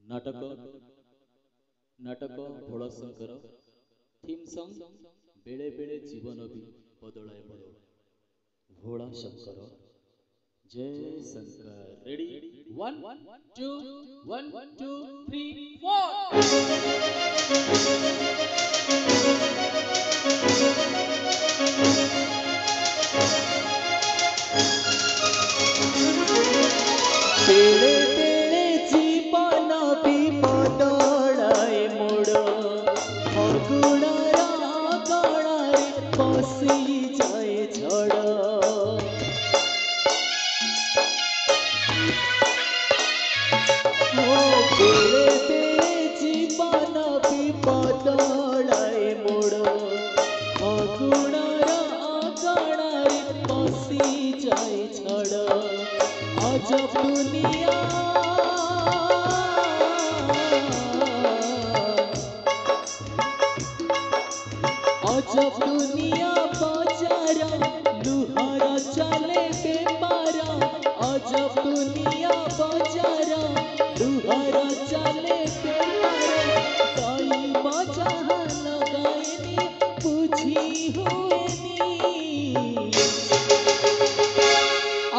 नाटक नाटक भोलाशंकर theme song बेले बेले जीवन भी बदलाए मोर भोला शंकर जय Shankar ready one two one two three four बेले बेले जीवन विपदळाए मोड़ फगुणर गणारे बसी जाए झड़ ओ बेले बेले जीवन विपदळाए मोड़ फगुणर गणारे बसी जाए झड़ अजब दुनिया अजब दुनिया बाजार लुहारा चले बेपार अजब दुनिया बाजार लुहारा चले बेपार कई बजा लगाएनी बुझी हुएनी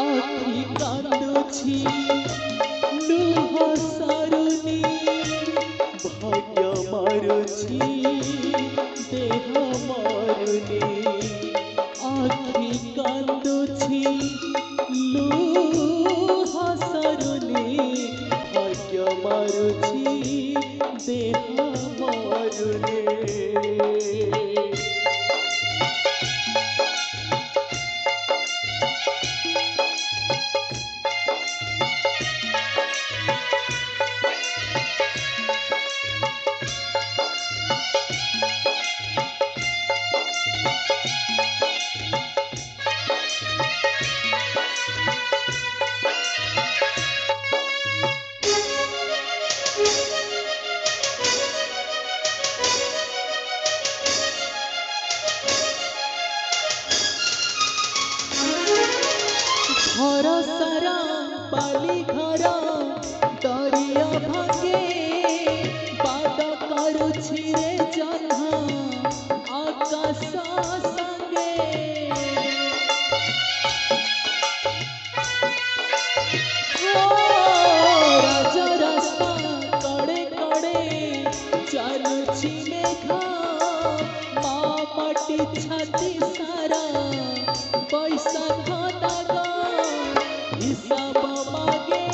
आखि कांदुछि लुह सारुनी भाग्य मारुछि देह मारुनी आखि कांदुछि लुह सारुनी भाग्य मारुछि देह मारुनी घर सारा बाली घर दरिया भागे बाद करुछि रे जन्हा आकाश संगे ओ राजा रास्ता कड़े कड़े चालुछि मेघा माँ माटी छाती सारा बैसाख दागा हिसाब मागे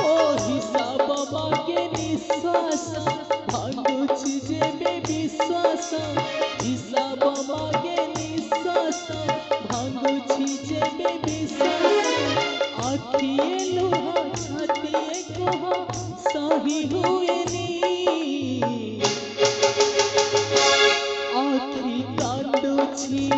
ओ हिसाब मागे निश्वास भांगुछि जेबे विश्वास हिसाब मागे निश्वास भांगुछि जेबे विश्वास आखिए लुहा छातिए कह सही हुएनी आखि कांदुछि